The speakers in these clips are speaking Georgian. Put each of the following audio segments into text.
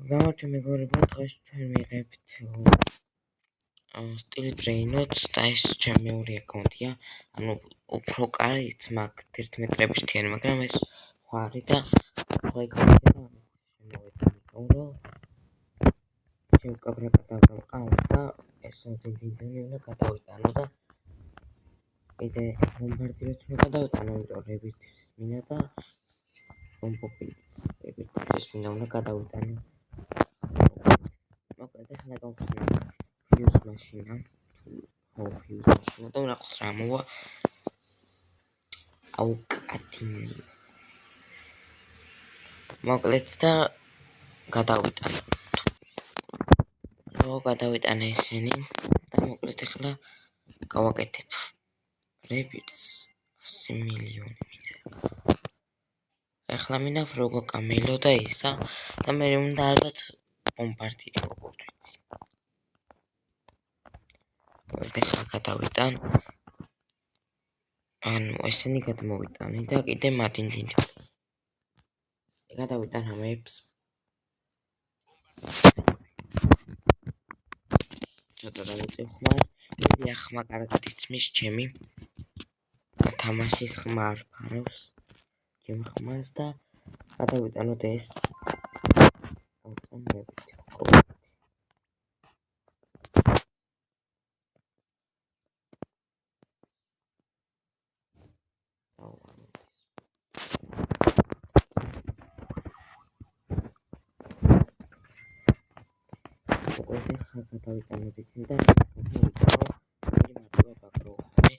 გამარჯობა მეგობრებო, დღეს ჩვენ მივიღებთ Steel Brain-ს და ეს ჩემი მეორე აკაუნტია, ანუ უფრო კარგიც მაქვს 11 მეტრებისთიანი, მაგრამ ეს ხარი და აკაუნტია და შემოვედი შევკაბრა გადავყავ და ეს ვიდეო უნდა გადავიტანო და კიდე ბომბარდირებს უნდა გადავიტანო, იმიტომ რებირთვისის მინა და ბომბობილიც რებირთვისის მინა უნდა გადავიტანო. მოკლედ ახლა გავხსნით ფიუზ მაშინა და ვნახოთ რა მოვა. აუკატინი. მოკლედ და გადავიტანო. რო გადავიტანე ესენი და მოკლედ ახლა გავაკეთებ რებირთს 100 მილიონი მინდა. ახლა მინდა ფროგო კამელო და ისა და მე უნდა ალბათ ბომბარდირი როგორც ვიცი. ახლა გადავიტან. ანუ ესენი გადმოვიტანე და კიდე მადინდინი. გადავიტან ამებს. ცოტა დავიწევ ხმას. მე ახლა კარგად იცმის ჩემი თამაშის ხმა არ ფარავს. ჩემ ხმას და გადავიტანოთ ეს. ავწამებთ. გადავიტანოთ ისინი და გადავიტანო მარტივად ბაკროვხმე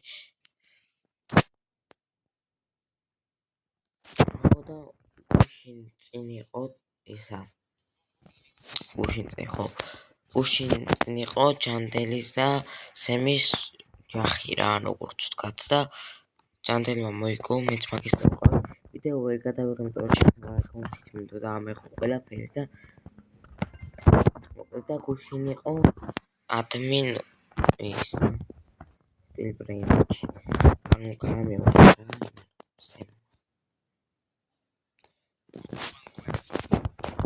და უშინ წინ იყო ისა უშინ წინ იყო ჯანდელის და სემის ჯახი რა როგორც ვთქვათ და ჯანდელმა მოიგო მეც მაგის დავყავ ვიდეო ვერ გადავიღებ თორემ აკაუნტით მინდო და ამეხო ყველაფერი და გუშინ იყო admin ის Steel Brain-ში. ანუ გამევარ რა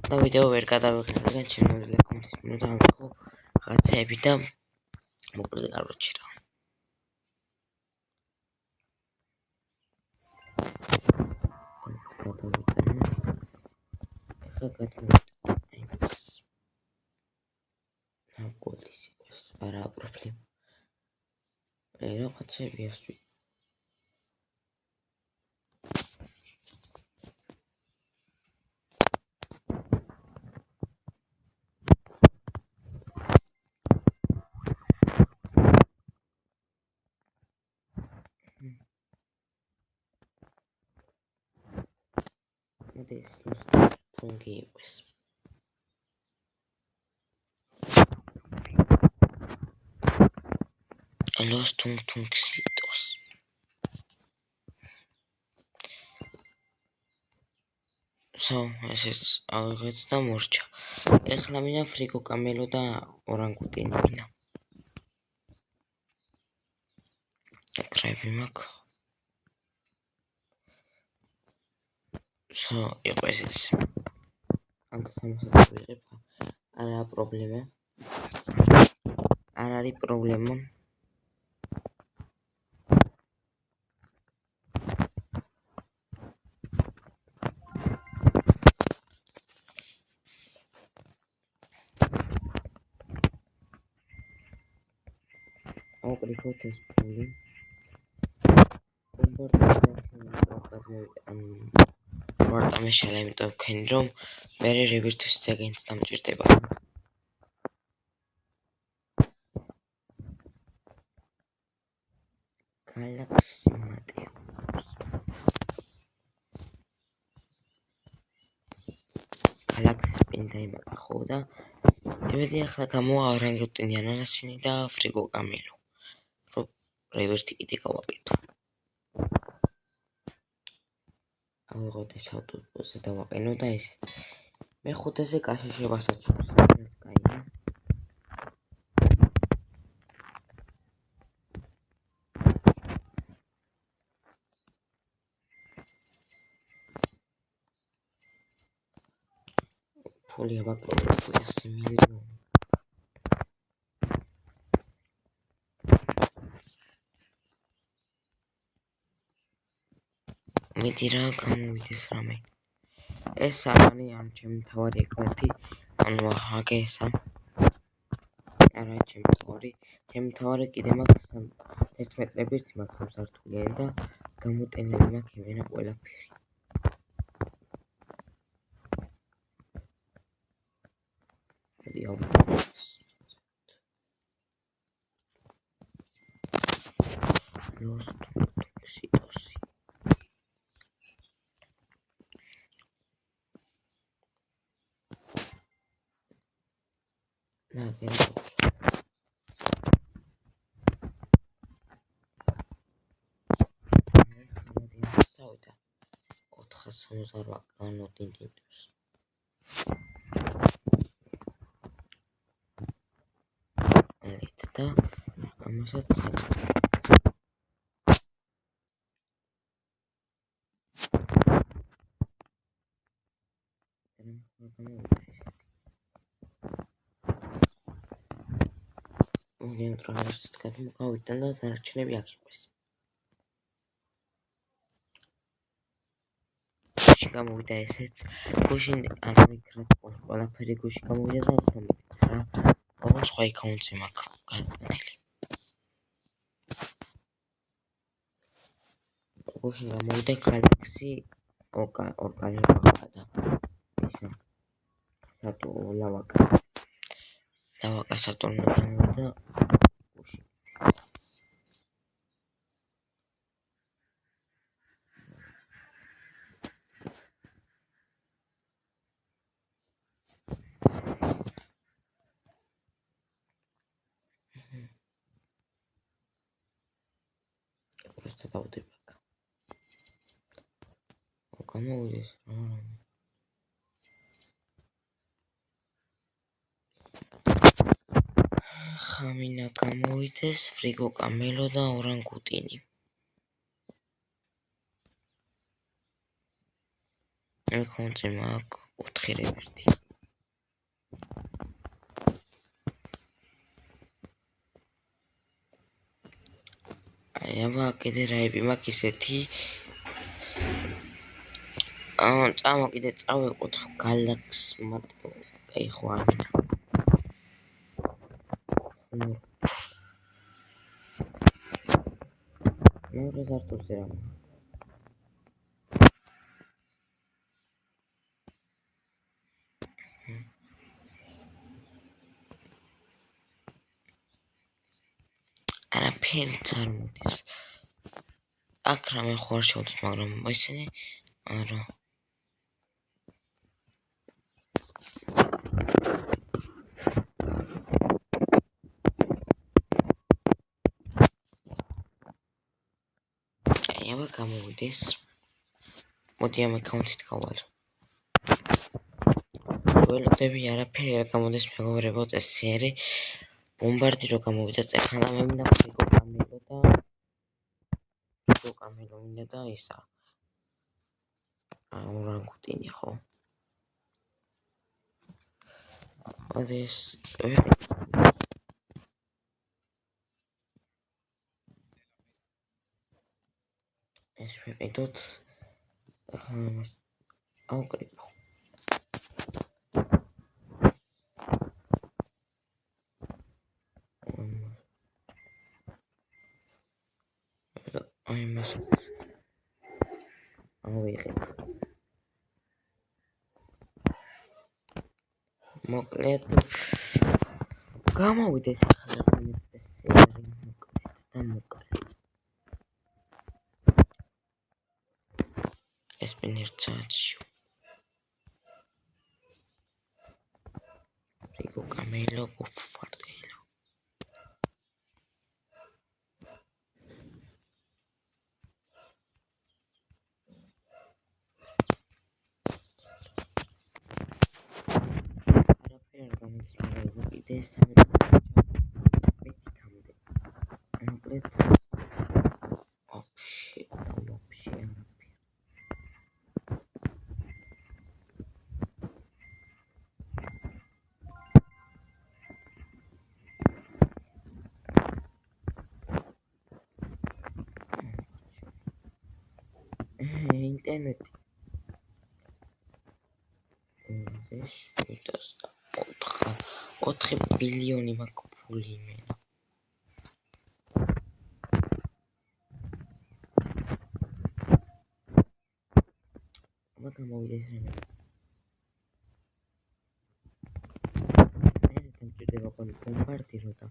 და ვიდეო ვერ გადავიღებ და ჩემი აკაუნტით მინდო და ამეხო რაღაცები და მოკლედ კაროჩი რა. არა პრობლემა. რაღაცები ასვი. მოდი თუნგი იყოს. Los tunksitos. ესეც ავიღეთ და მორჩა. ეხლა მინდა ფრიგო კამელო და ორანგუტინი მინდა. ეკრები მაქვს. იყო ეს. ამ სამსაც ვიღებ. არა პრობლემა. არ არის პრობლემა. აუკრიფოთ ეს ფული. ვარტა მეშალა იმიტომ ვქენი რომ მე რებირთვის ძეგენს დამჭირდება. Galaxy Mateo. Galaxy Spinda იმაკა ხო და იმედი ახლა გამოვა ორანგუტინი ანანასინი და ფრიგო კამელო. რევერტი კიდე გავაკეთო. ავიღოთ ეს ავტობუსზე დავაყენო და ესეც. მე ხუთეზე კაში შევასაცურს. კაია. რთულია ვაკლებია 100 მილიონი. მიდი რა გამოვიდეს რამე. ეს არიან ჩემი მთავარი აკაუნტი, ანუ აგესა. არა ჩემი მთავარი კიდე მაქვს 11 წლებიც მაქვს სამსართულიანი და გამოტენილი მაქვს იმენა ყველაფერი. Sauda 468 განოდინდებს. და ამასაც გავიტან და დანარჩენები აქ იყოს. გუში გამოვიდა ესეც. გუში ამიქრად ყველაფერი გუში გამოვიდა და ხომით რა. ოღონდ სხვა აკაუნტზე მაქვს გადატანილი. გუში გამოვიდა Galaxy ორგანიზება და ისა სატო ლავაკა სატურნი გამოვიდა გუში. Просто დავდება. გამოვიდეს რა. ხამინა გამოვიდეს, ფრიგო კამელო და ორანგუტინი. აკაუნტზე მაქვს 4 რევერტი. აბა კიდე რაები მაქვს ისეთი. წამოკიდე წავეყოთ Galaxy მატო. კაი ხო ამინა. მეორე ზარტულზე რა. არაფერიც არ მოდის. აქ რამე ხო არ შევდის, მაგრამ ისინი არა. აბა გამოვიდეს. მოდი ამ აკაუნტით გავალ. ველოდები არაფერი არ გამოდის მეგობრებო, წესიერი ბომბარდი რო გამოვიდა წეხანა მე მინდა ფრიგო კამელო მინდა და ისა ორანგუტინი ხო. ადეს ეს ვიყიდოთ ახლა მას ავკრიფო. აი მას ავიღე. მოკლედ გამოვიდეს ახლა წესიერი მოკლედ. ეს პინერცაჩი. ფრიგო კამელო ბუფარდელო. This oh shit. ინტერნეტი. 4 ბილიონი მაქვს ფული იმენა. მაგრამ მოვიდეს რამე. მჭირდება ბომბარდირო და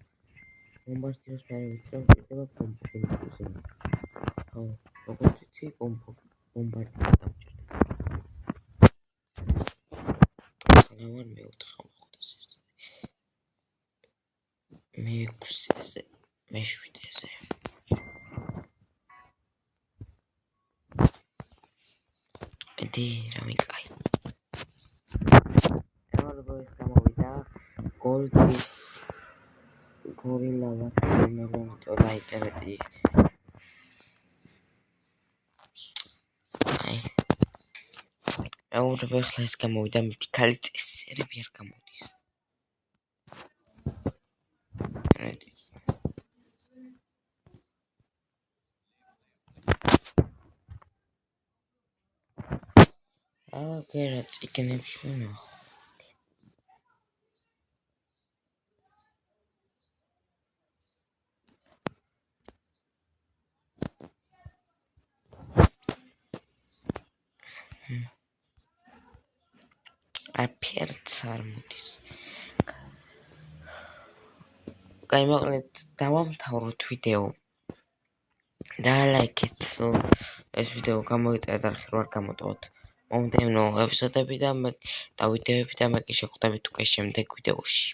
ბომბარდიროს ფერებიც მჭირდება ბომბინგუზე. ხო, როგორც იცი, ბომბარდირო დამჭირდება. ლავარ მეოთხე მოხდეს ეს. მეექვსეზე, მეშვიდეზე. მედი რავიკაი. ეს გამოვიდა გოლდის გორილა ვაკინელონტო და ინტერნეტი. მეუბნები ახლა ეს გამოვიდა მითიკალი წესერები არ გამოდის. გერა წიგნებში ვნახო. არაფერც არ მოდის. მოკლედ დავამთავროთ ვიდეო. და ლაიქეთ, ეს ვიდეო გამოიწერეთ, არხი რო არ გამოტოვოთ. მომდევნო ეპიზოდები და ვიდეოები და მე კი შეხვდებით უკვე შემდეგ ვიდეოში.